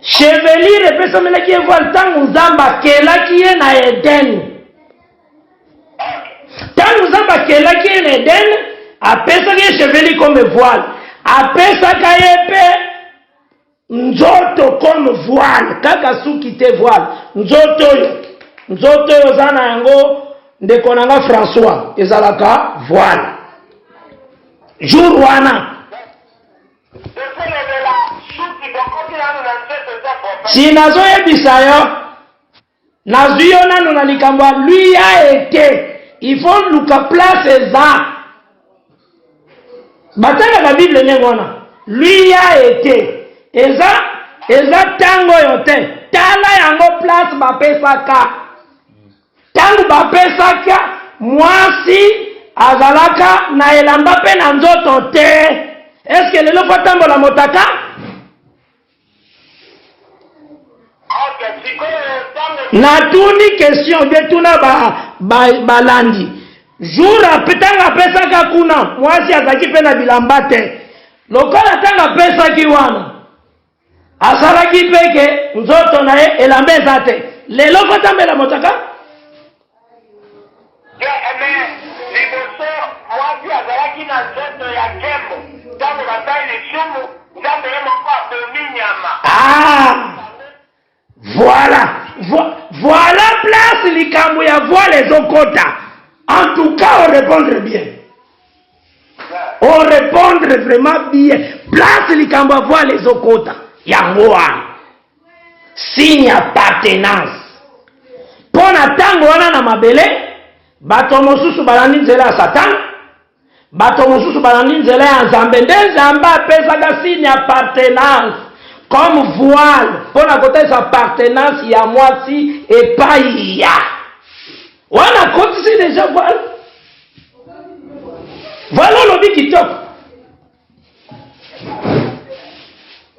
Chevelire pesa melaki ye voile tangu nzamba kelaki ye na Eden. Tangu nzamba kelaki ye na Eden, apesaki ye cheveli comme voile. Apesaka ye pe nzoto comme voile. Kaka suki te voile. Nzoto yo zana yango ndeko nanga François ezalaka voile. Jour wana si nazoyebisa yo nazwi yo nano na likambo lui a été. Il faut luka place eza batanga Bible ndenge wana. Lui a été eza tango yo te. Tala yango place bapesaka. Tango bapesaka mwasi azalaka na elamba pe na nzoto te. Est-ce que lelo faut tambola motaka? Natuni question de tuna balandi. Jour apetanga pesaka kuna mwasi azaki pe na bilamba te. Lokola tanga pesaki wana asalaki peke nzoto na ye elamba eza te. Lelo faut tambela motaka? Ah, voilà place likambo ya voile les okota. En tout cas, on répondre bien. On répondre vraiment bien. Place likambo ya voile les okota. Ya ngoa. signe appartenance. Pona tango wana na mabele, bato mosusu balandi nzela ya Satan, bato mosusu balandi nzela ya Nzambe. Nde Nzambe apesaka signe appartenance comme voile pona kotesa appartenance ya mwasi epai ya. Wana kotisi déjà voile. Voilà lobi kitoko.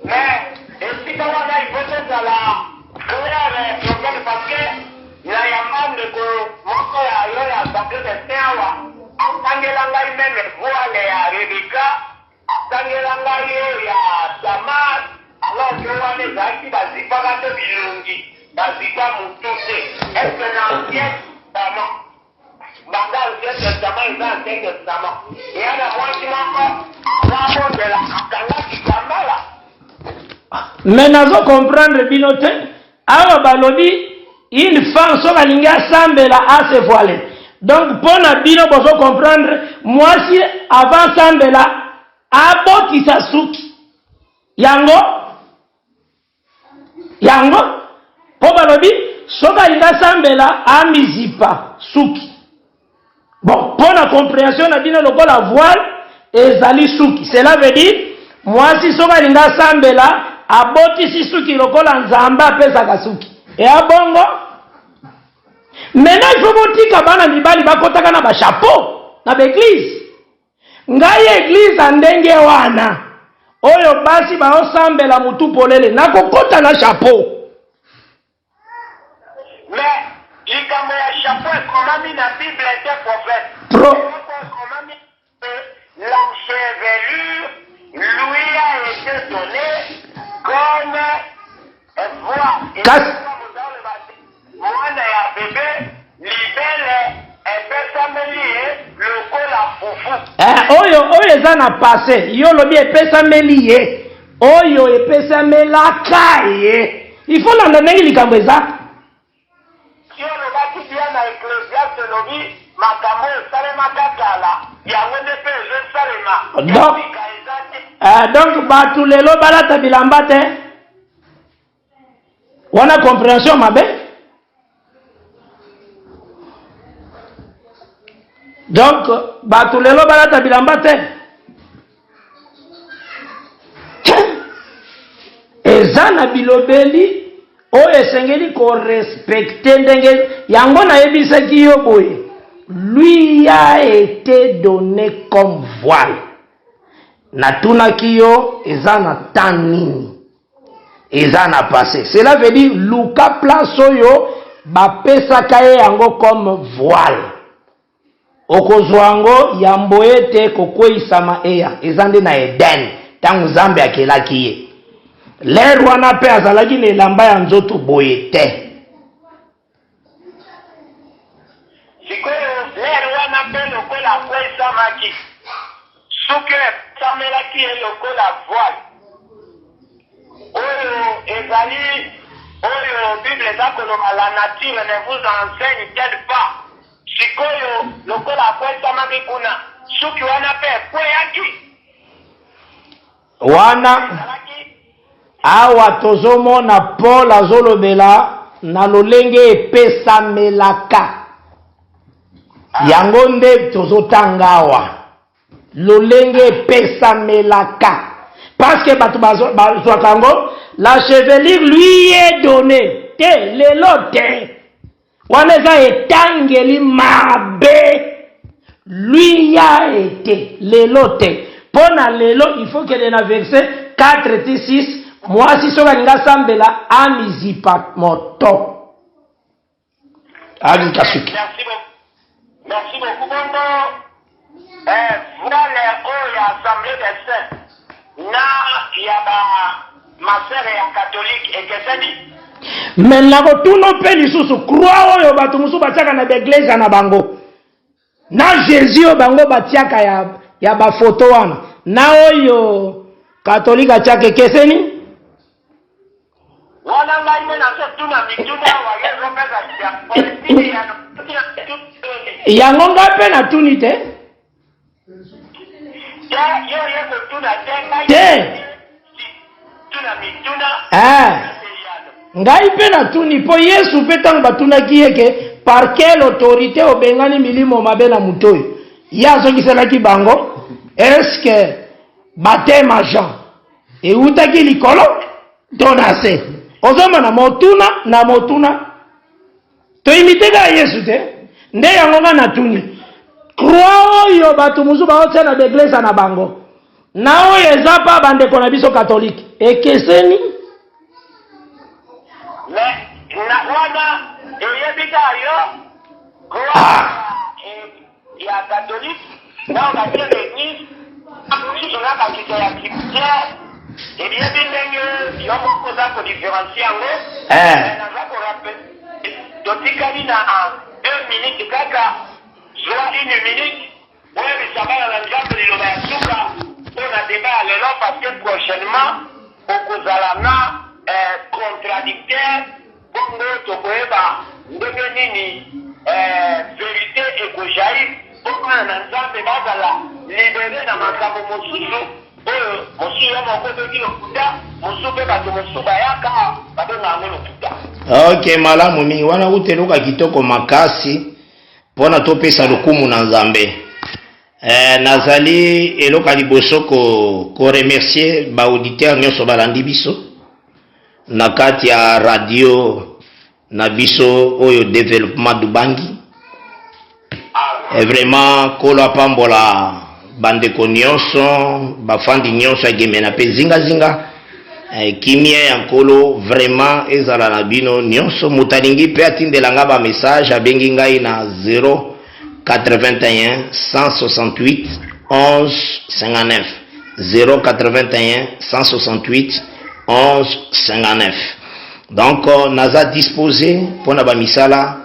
Mais, et si dans la hypothèse à la claire problème parce que il y a un membre de mon ya assemblée de Saint-Awa, atangela ngai même voile ya Rebecca, atangela ngai ya Tamar, alors que wana ezalaki bazipaka te bilongi, bazipa mutu te. Est-ce que l'ancien testament, banda ancien testament eza ancien testament, eyana mwasi moko abondela akangaki kambala. Mais nazo comprendre binote awa balobi une femme so balingi asambela a se voiler. Donc pona bino bozo comprendre mwasi avant sambela abokisa suki yango po balobi so balingi asambela amizipa suki. Bon, pona compréhension na bino lokola voile ezali suki, cela veut dire mwasi so balingi asambela abotisi suki lokola Nzambe apesaka suki. Et abongo maintenant il faut botika bana mibali bakotaka na ba chapeau na l'église. Ngai église andenge wana oyo basi baosambela mutu polele nakokota na chapeau. Mais likambo ya chapeau ekomami na Bible te prophète. Ekomami la chevelure lui a été donnée comme voix. Mwana ya bébé libele epesameli lokola fufu. Oyo eza na passé yo lobi epesameli ye oyo epesamelaka ye. Il faut landa ndenge likambo eza. Si olobaki bia na Ecclésiaste lobi makambo esalemaka kala yango nde mpe ezosalema. Donc bato lelo balata bilamba te wana compréhension mabe. Donc bato lelo balata bilamba te eza na bilobeli oyo esengeli korespecte ndenge yango nayebisaki yo boye. Lui a été donné comme voile. Natunaki yo eza na temps nini eza na passé. Cela veut dire luka place oyo bapesaka ye yango comme voile. Okozwa yango yambo ete kokweisama eya eza nde na Eden ntango Nzambe akelaki ye. Lere wana mpe azalaki na elamba ya nzoto boye te. Sikoyo lere wana mpe lokola akwesamaki soki esamelaki ye lokola voile oyo ezali oyo Bible eza koloba la nature ne vous enseigne peut-être pas. Sikoyo lokola akwesamaki kuna soki wana mpe ekweyaki wana awa tozomona Paul azolobela na lolenge epesamelaka yango nde tozotanga awa lolenge epesamelaka parce que bato bazwaka yango la chevelure lui est donnée te lelo te wana eza etangeli mabe lui a été lelo te pona lelo il faut kele na verset 4-6 mwasi soki alinga sambela amizipa moto azika suki. Merci beaucoup. Voile oyo ya assemblée des saints na ya ma sœur ya catholique ekeseni. Mais nakotuna mpe lisusu croix oyo bato mosusu batiaka na baeglise na bango na Jésus oyo bango batiaka ya bafoto wana na oyo katolika atiaka ekeseni. Wana ngai mpe nazotuna mituna wayezopesa yango nga mpe natuni te ngai pe natuni po Yesu pe tango batunaki yeke par quelle autorité obengani milimo mabe na mutoyo ya azokiselaki bango est-ce que batema Jean eutaki likolo to na se ozomona motuna toyimiteka Yesu te nde yango nga natuni croix oyo bato mosusu baotia na beglesa na bango na oyo eza pa bandeko na biso katolike ekeseni wana eyebika yo croix ya catholique na okatia l'église mosusu na bakito ya christian eyebi ndenge yo moko oza kodifferencie yango naza korapele totikali na 1 minute kaka zwa 1 minute oyo bisabala na nzambe liloba ya suka mpona deba ya lelo parce que prochainement okozala na contradicteur bongo tokoyeba ndenge nini verité ekozai mpona na nzambe bazala libere na makambo mosusu oyo mosusu yo moko otoki lokuta mosusu mpe bato mosusu bayaka babenga yango lokuta. Ok, malamu mingi wana uteluka kitoko makasi mpona topesa lokumu na nzambe. Nazali eloka liboso ko remercier ba auditeur nyonso balandi biso na kati ya radio na biso oyo développement Dubangi. Vraiment kolo apambola bandeko nyonso bafandi nyonso agemena pe zinga kimia ya nkolo vraiment ezala na bino nyonso mutalingi pe atindelanga ba message abengi ngai na 081 168 11 59 081 168 11 59. Donc naza disposé pona ba misala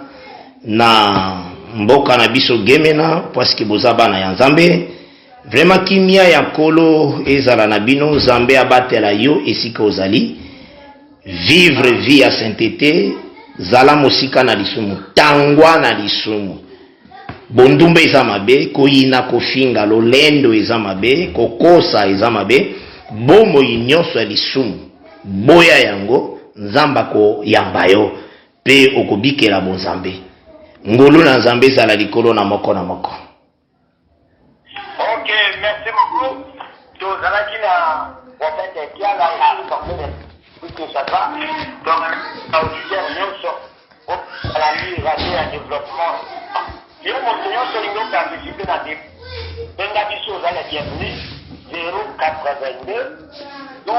na mboka na biso gemena parce que boza bana ya nzambe vraiment kimia ya nkolo ezala na bino nzambe abatela yo esika ozali vivre vie ya sainteté zala mosika na lisumu tangwa na lisumu bondumba eza mabe koyina kofinga lolendo eza mabe kokosa eza mabe bomoi nyonso ya lisumu boya yango nzamba koyamba yo pe okobikela bonzambe ngolu na nzambe ezala likolo na moko na moko. Ok, merci beaucoup. Donc, ça va dire en fait qu'il y a la que ça va. Donc, auditeur nyonso à la ligne radio à développement. Yo mon seigneur Solingo participer à des benga biso za la bienvenue 082 12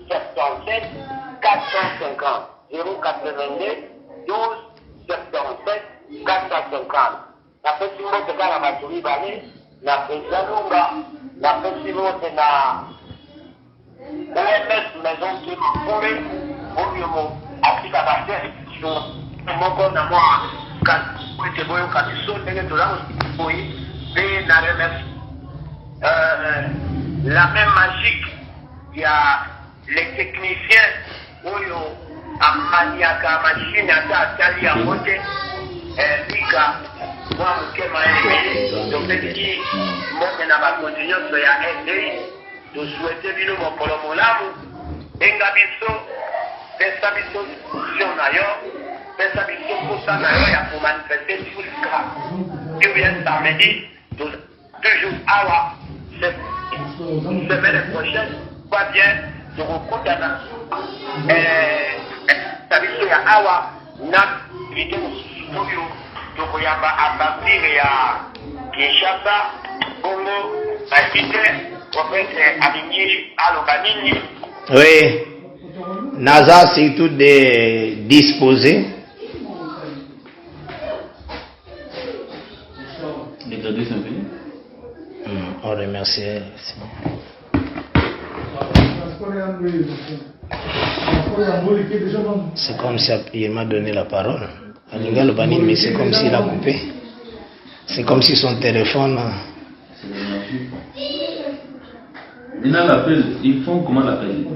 77 450 082 12 77 450. La petite mot de la batterie balai na Pézalunga, na petite mot de la OMS maison qui m'a trouvé au mieux mot Africa Basket sur mon compte à moi quand c'est bon quand tu sautes dans le là oui et na remercie la même magique il y a les techniciens oyo amaniaka machine ata atali ya mote lika moi mukema elemi donc qui monte na bakonzi nyonso ya NDI tosouhaite bino mokolo molamu enga biso pesa biso sion na yo pesa biso posa na yo ya komanifeste tulika et bien samedi toujours awa semaine prochaine pas bien tokokutana biso ya awa na video oyo tokoyamba a partir ya Kinshasa Congo bakite profete alingi aloba nini. Oui, naza surtout de disposer on remercie. C'est comme si il m'a donné la parole. Mais c'est comme s'il a coupé. C'est comme si son téléphone. Ils font comment l'appel?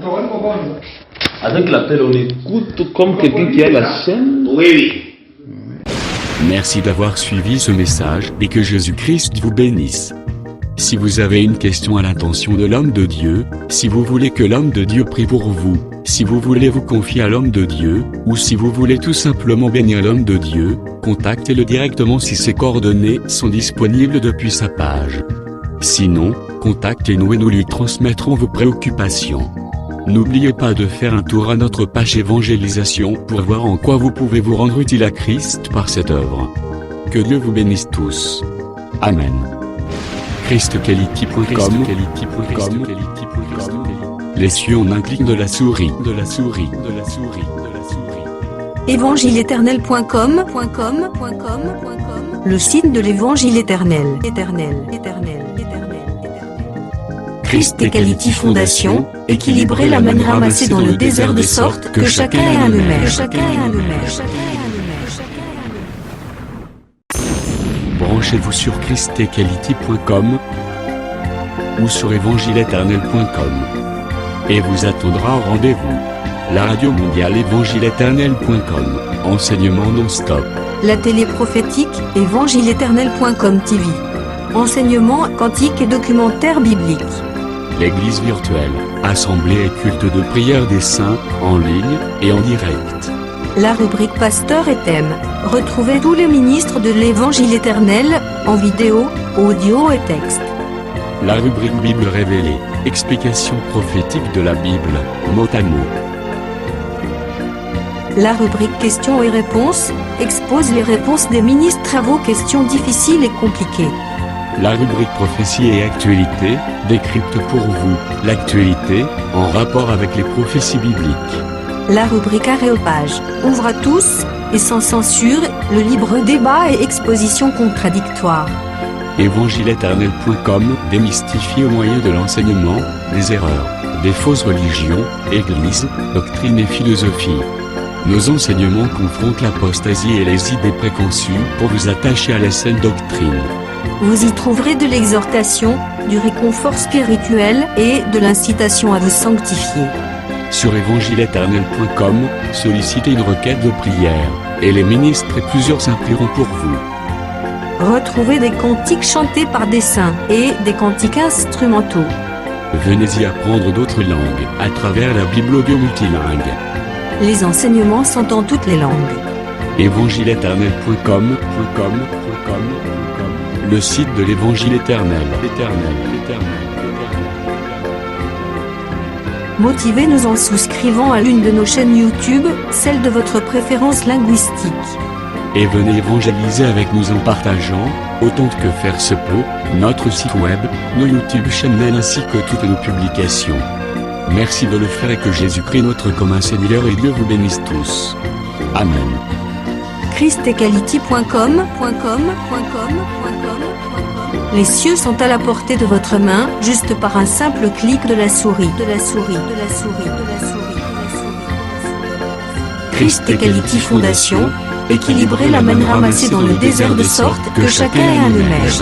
Avec l'appel, on écoute comme quelqu'un qui a la chaîne. Oui. Merci d'avoir suivi ce message et que Jésus-Christ vous bénisse. Si vous avez une question à l'intention de l'homme de Dieu, si vous voulez que l'homme de Dieu prie pour vous, si vous voulez vous confier à l'homme de Dieu, ou si vous voulez tout simplement bénir l'homme de Dieu, contactez-le directement si ses coordonnées sont disponibles depuis sa page. Sinon, contactez-nous et nous lui transmettrons vos préoccupations. N'oubliez pas de faire un tour à notre page évangélisation pour voir en quoi vous pouvez vous rendre utile à Christ par cette œuvre. Que Dieu vous bénisse tous. Amen. ChristQuality.com. Les cieux en un clic de la souris. Évangile-éternel.com, le site de l'Évangile éternel. Christ et Quality Fondation, équilibrer la manne ramassée dans le désert de sorte que chacun ait un maire. Branchez-vous sur ChristEquality.com ou sur évangile-éternel.com et vous attendra au rendez-vous. La radio mondiale évangile-éternel.com, enseignement non-stop. La télé prophétique, évangile-éternel.com TV. Enseignement quantique et documentaire biblique. L'église virtuelle, assemblée et culte de prière des saints, en ligne et en direct. La rubrique Pasteur et thème. Retrouvez tous les ministres de l'Évangile éternel, en vidéo, audio et texte. La rubrique Bible révélée, explication prophétique de la Bible, mot à mot. La rubrique Questions et réponses, expose les réponses des ministres à vos questions difficiles et compliquées. La rubrique prophétie et actualité, décrypte pour vous l'actualité, en rapport avec les prophéties bibliques. La rubrique Aréopage, ouvre à tous, et sans censure, le libre débat et exposition contradictoire. Évangile-éternel.com, démystifié au moyen de l'enseignement, des erreurs, des fausses religions, églises, doctrines et philosophie. Nos enseignements confrontent l'apostasie et les idées préconçues pour vous attacher à la saine doctrine. Vous y trouverez de l'exhortation, du réconfort spirituel et de l'incitation à vous sanctifier. Sur évangile-éternel.com, sollicitez une requête de prière, et les ministres et plusieurs s'implieront pour vous. Retrouvez des cantiques chantés par des saints et des cantiques instrumentaux. Venez y apprendre d'autres langues à travers la Bible audio multilingue. Les enseignements sont en toutes les langues. évangile-éternel.com, le site de l'Évangile éternel. Motivez-nous en souscrivant à l'une de nos chaînes YouTube, celle de votre préférence linguistique. Et venez évangéliser avec nous en partageant, autant que faire se peut, notre site web, nos YouTube channels ainsi que toutes nos publications. Merci de le faire et que Jésus-Christ notre commun Seigneur et Dieu vous bénisse tous. Amen. ChristEquality.com. Les cieux sont à la portée de votre main, juste par un simple clic de la souris. Christ Equality Fondation, équilibrer la manne ramassée dans le désert de sorte que chacun ait un maire.